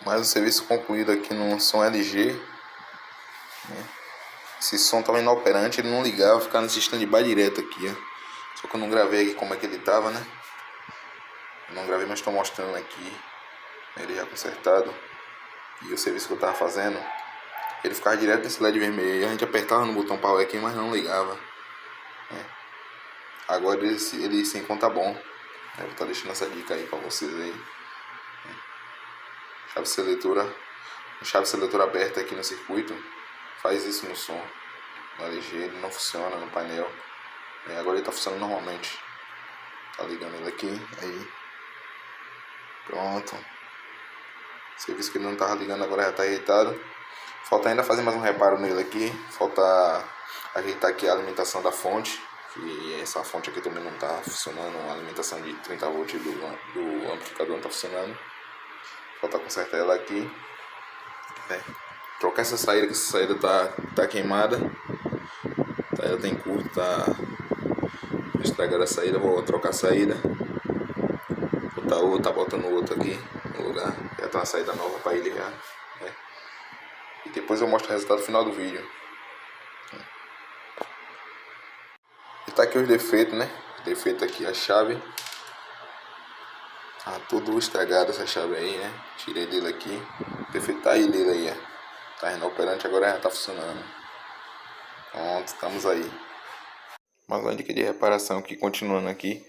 Mais um serviço concluído aqui no som LG. Esse som tava inoperante, ele não ligava, ficava nesse stand-by direto aqui, ó. Só que eu não gravei aqui como é que ele tava, né? Eu não gravei, mas estou mostrando aqui ele já consertado. E o serviço que eu tava fazendo, ele ficava direto nesse LED vermelho. A gente apertava no botão power aqui, mas não ligava. Agora ele sem conta bom. Eu vou estar deixando essa dica aí pra vocês aí. Chave seletora aberta aqui no circuito faz isso no som. No LG ele não funciona no painel. Agora ele tá funcionando normalmente. Tá ligando ele aqui, aí. Pronto. O serviço que ele não tava ligando agora já tá ajeitado. Falta ainda fazer mais um reparo nele aqui. Falta ajeitar aqui a alimentação da fonte. Que essa fonte aqui também não tá funcionando. A alimentação de 30 volts do amplificador não tá funcionando. Falta consertar ela aqui. Trocar essa saída, que essa saída tá queimada. A saída tem curto, tá estragada a saída. Vou trocar a saída. Botar outra, tá botando outra aqui no lugar. Já tá uma saída nova para ele já. E depois eu mostro o resultado final do vídeo. E tá aqui os defeitos, né? Defeito aqui, a chave. Tá tudo estragado essa chave aí, né? Tirei dele aqui. O defeito tá aí dele aí, ó. Tá inoperante, agora já tá funcionando. Pronto, estamos aí. Mais uma dica de reparação aqui, continuando aqui.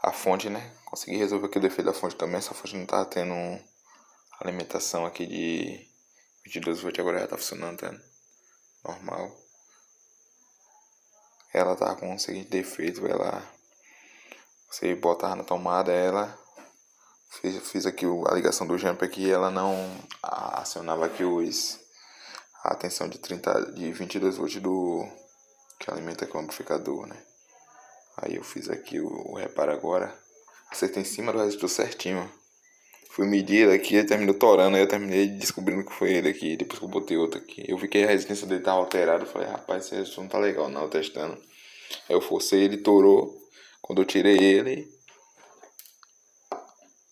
A fonte, né? Consegui resolver aqui o defeito da fonte também. Essa fonte não tava tendo alimentação aqui de 22 volts, agora já tá funcionando, tá? Normal. Ela tá com o seguinte defeito, você botar na tomada ela. Fiz aqui a ligação do jumper aqui, ela não acionava aqui a tensão de 22 volts que alimenta aqui o amplificador, né? Aí eu fiz aqui o reparo agora. Acertei em cima do resistor certinho. Fui medir ele aqui, ele terminou torando. Aí eu terminei descobrindo que foi ele aqui. Depois que eu botei outro aqui, eu vi que a resistência dele tava alterada. Falei, rapaz, esse resistor não tá legal não, testando. Aí eu forcei, ele torou. Quando eu tirei ele,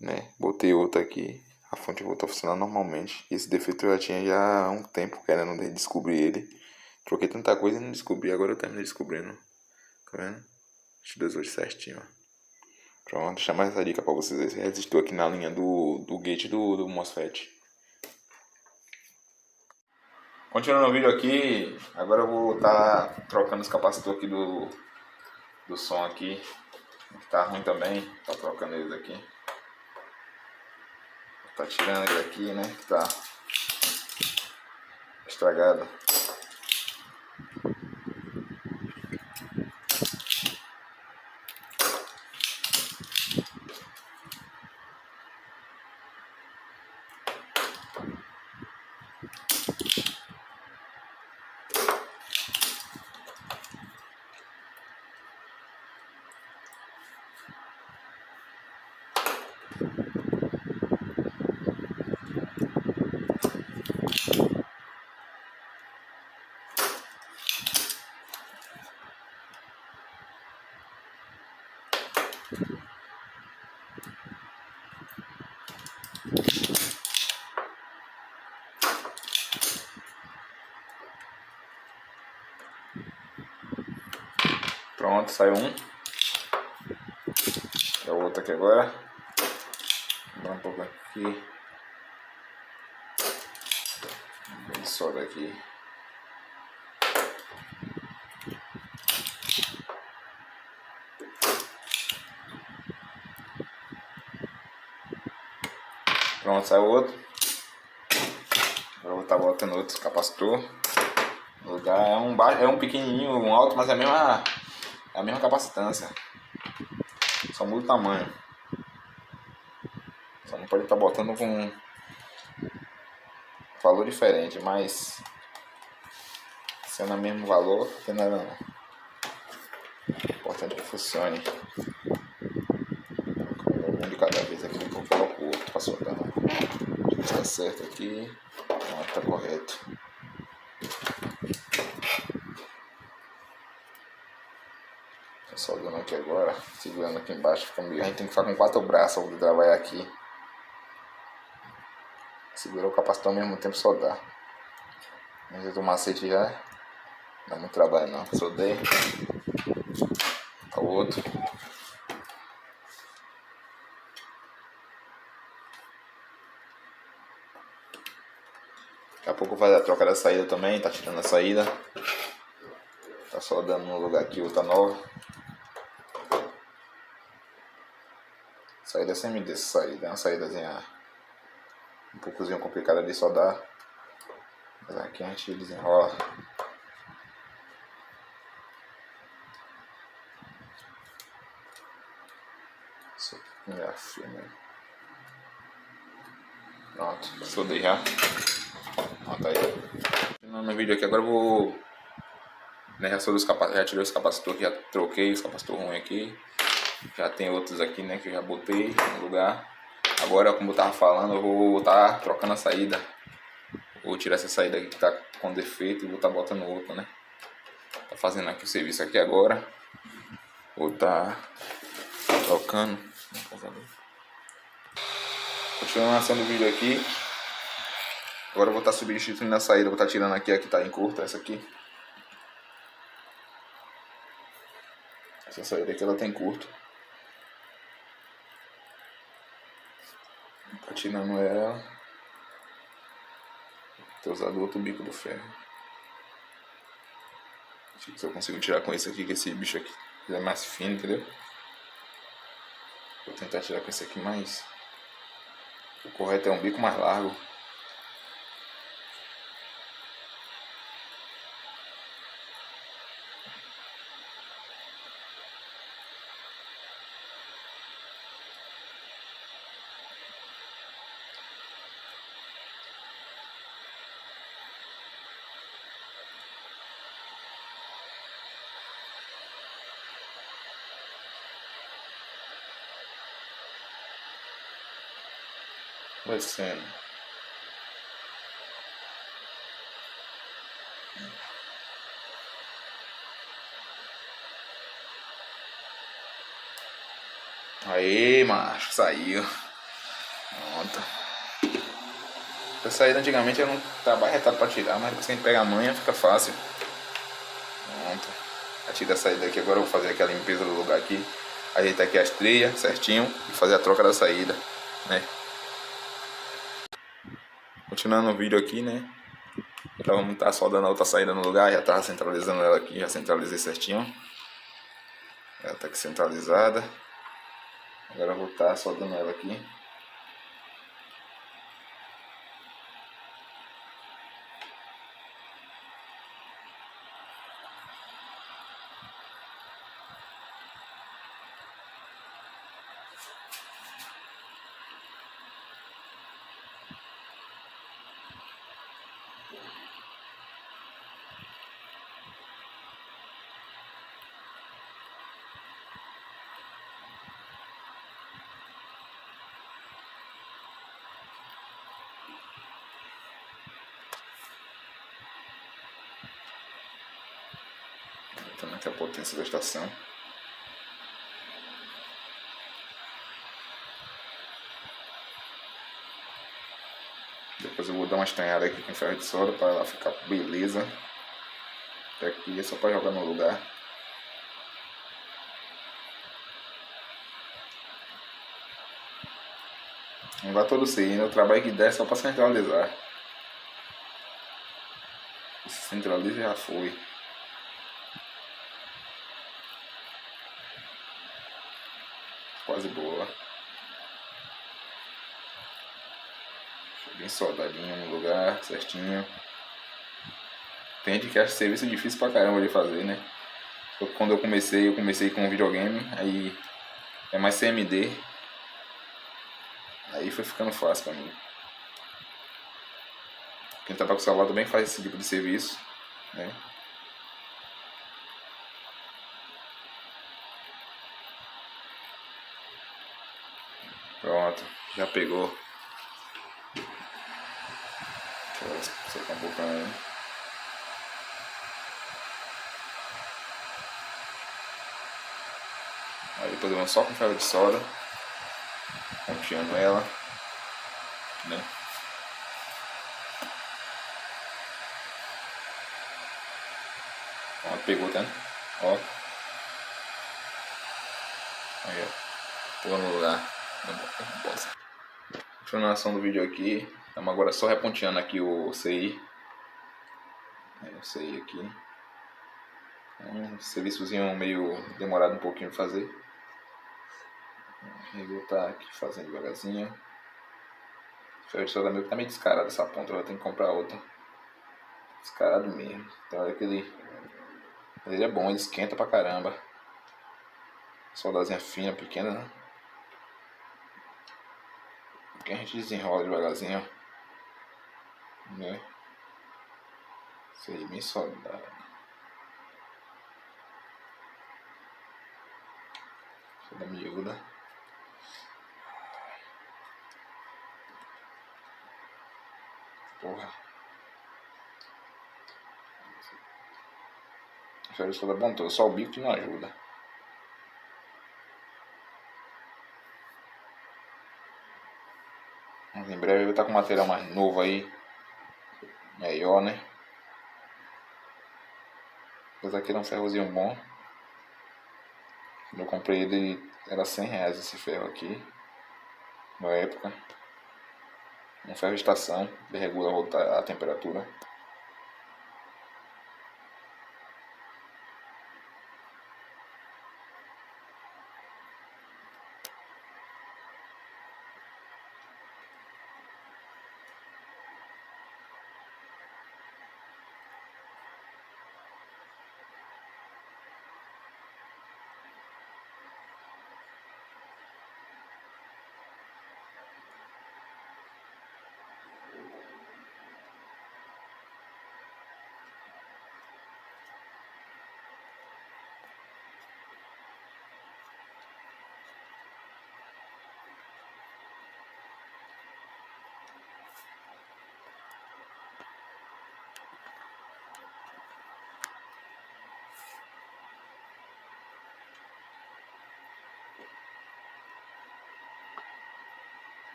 né, botei outro aqui, a fonte voltou a funcionar normalmente. Esse defeito eu já tinha já há um tempo querendo descobrir ele. Troquei tanta coisa e não descobri, agora eu terminei descobrindo. Tá vendo? 22 volts certinho, ó. Pronto, deixa mais essa dica pra vocês. Esse resistor aqui na linha do gate do MOSFET. Continuando o vídeo aqui, agora eu vou estar trocando os capacitores aqui do som aqui. Tá ruim também, tá trocando eles aqui. Tá tirando ele aqui, né, que tá estragado. Pronto, saiu um. É o outro aqui agora. Vou dar um pouco aqui. Bem solda aqui. Pronto, saiu outro. Agora eu vou estar botando outro capacitor. O lugar é um pequenininho, um alto, mas é a mesma capacitância. Só muda o tamanho. Só não pode estar botando com valor diferente, mas sendo o mesmo valor, não tem nada não. O importante é que funcione. Um de cada vez aqui, depois eu coloco o outro para soltar. Está certo aqui, está correto. Tô soldando aqui agora, segurando aqui embaixo. A gente tem que ficar com 4 braços para poder trabalhar aqui. Segurar o capacitor ao mesmo tempo soldar. Mas o macete já dá muito trabalho não. Soldei. Tá o outro. Daqui a pouco vai dar a troca da saída também, tá tirando a saída. Tá soldando no lugar aqui, outra nova. Saída sem medir essa saída, é uma saídazinha um poucozinho complicada de soldar. Mas aqui a gente desenrola. Isso aqui é firme. Pronto, soldei já. Pronto aí. Continuando no vídeo aqui, agora eu vou. Né, já tirei os capacitores, já troquei os capacitores ruins aqui. Já tem outros aqui, né, que eu já botei no lugar. Agora, como eu tava falando, eu vou estar trocando a saída. Vou tirar essa saída aqui que tá com defeito e vou estar botando outra, né. Tá fazendo aqui o serviço aqui agora. Vou estar trocando. Continuando ação do vídeo aqui. Agora eu vou estar substituindo a saída. Vou estar tirando aqui a que tá em curta, essa aqui. Essa saída aqui ela tem curto. Tá tirando ela. Vou usar do outro bico do ferro. Acho que se eu consigo tirar com esse aqui, que esse bicho aqui é mais fino, entendeu? Vou tentar tirar com esse aqui mais. O correto é um bico mais largo. Descendo. Aí, macho, saiu. Pronto. Essa saída antigamente era um trabalho retado pra tirar, mas depois que a gente pega a manha fica fácil. Pronto. Atira a saída aqui, agora eu vou fazer aquela limpeza do lugar aqui. Ajeitar aqui as trilhas certinho e fazer a troca da saída, né? Continuando o vídeo aqui, né? Então vamos estar soldando a outra saída no lugar. Já estava centralizando ela aqui, já centralizei certinho. Ela está aqui centralizada. Agora eu vou estar soldando ela aqui. Também que a potência da estação. Depois eu vou dar uma estanhada aqui com ferro de solda para ela ficar beleza. Até aqui é só para jogar no lugar. Não vai todo ser, ainda o trabalho que der é só para centralizar. Se centraliza já foi. Quase boa. Bem soldadinho no lugar, certinho. Tem gente que acha serviço difícil pra caramba de fazer, né? Quando eu comecei com videogame, aí é mais CMD. Aí foi ficando fácil pra mim. Quem trabalha com celular também faz esse tipo de serviço, né? Pronto, já pegou. Deixa eu secar um pouquinho aí. Aí depois eu vou só com ferro de solda, ponteando ela, né? Ó, pegou, tá? Ó. Aí, ó. Pegou no lugar. Continuação do vídeo aqui. Estamos agora só reponteando aqui o CI. O CI aqui. Um serviçozinho meio demorado um pouquinho pra fazer. Eu vou estar aqui fazendo devagarzinho. O ferro meu que tá meio descarado essa ponta, eu vou ter que comprar outra. Descarado mesmo. Então olha que ele é bom, ele esquenta pra caramba. Soldazinha fina, pequena, né? Aqui a gente desenrola devagarzinho, né? Isso aí, bem soldado. Solda miúda. Porra. O ferro de solda é bom todo, só o bico que não ajuda. Mas em breve eu vou estar com material mais novo aí. Melhor, né? Esse aqui era um ferrozinho bom. Quando eu comprei ele, era R$100 esse ferro aqui. Na época. Um ferro de estação, ele regula a temperatura.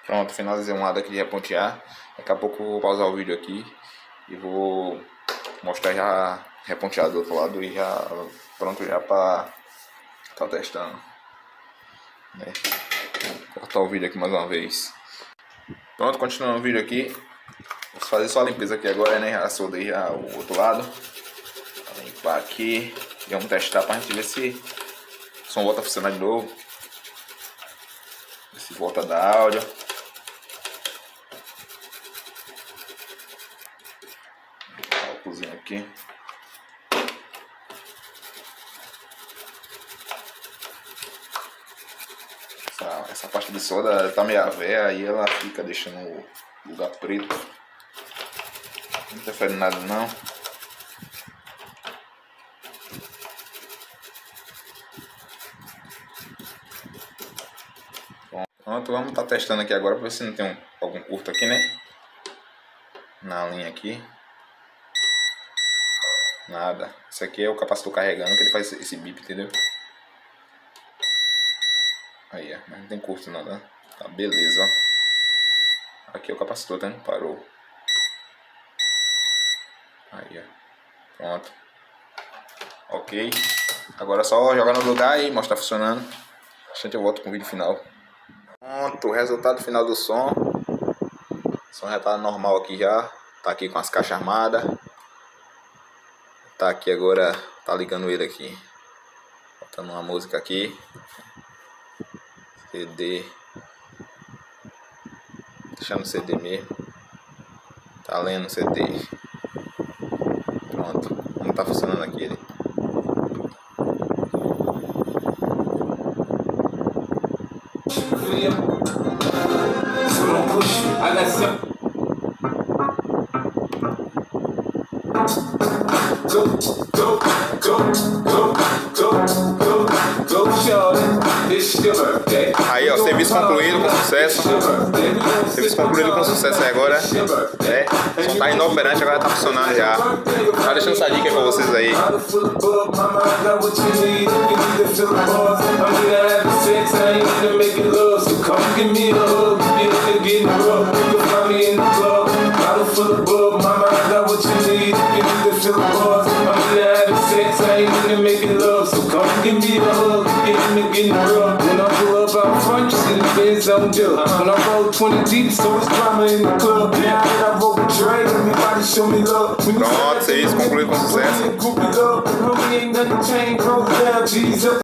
Pronto, finalizei um lado aqui de repontear. Daqui a pouco eu vou pausar o vídeo aqui e vou mostrar já reponteado do outro lado e já pronto já para tá testando, né? Vou cortar o vídeo aqui mais uma vez. Pronto, continuando o vídeo aqui. Vou fazer só a limpeza aqui agora, né? Já soldei já o outro lado. Vou limpar aqui e vamos testar pra gente ver se o som volta a funcionar de novo. Ver se volta a dar áudio. Cozinha aqui. Essa pasta de soda tá meio velha, aí ela fica deixando o lugar preto. Não interfere em nada não. Pronto, vamos estar testando aqui agora para ver se não tem algum curto aqui, né? Na linha aqui. Nada. Isso aqui é o capacitor carregando que ele faz esse bip, entendeu? Aí, ó. Mas não tem curto não, né? Tá, beleza, ó. Aqui é o capacitor, tá? Parou. Aí, ó. Pronto. Ok. Agora é só jogar no lugar e mostrar funcionando. A gente volta com o vídeo final. Pronto, o resultado final do som. O som já tá normal aqui já. Tá aqui com as caixas armadas. Tá aqui agora, tá ligando ele aqui. Botando uma música aqui. CD. Deixando o CD mesmo. Tá lendo o CD. Pronto. Como tá funcionando aquele. Aí ó, serviço concluído com sucesso. Serviço concluído com sucesso aí agora. Só tá inoperante, agora tá funcionando já. Tá deixando essa dica aí pra vocês aí. Give me a hug, get in the rub. When I pull up out front, you see the Benz on dip. When I roll 20 deep, so it's drama in the club. Now that I roll with Dre, everybody show me love. Pronto, serviço concluído com sucesso.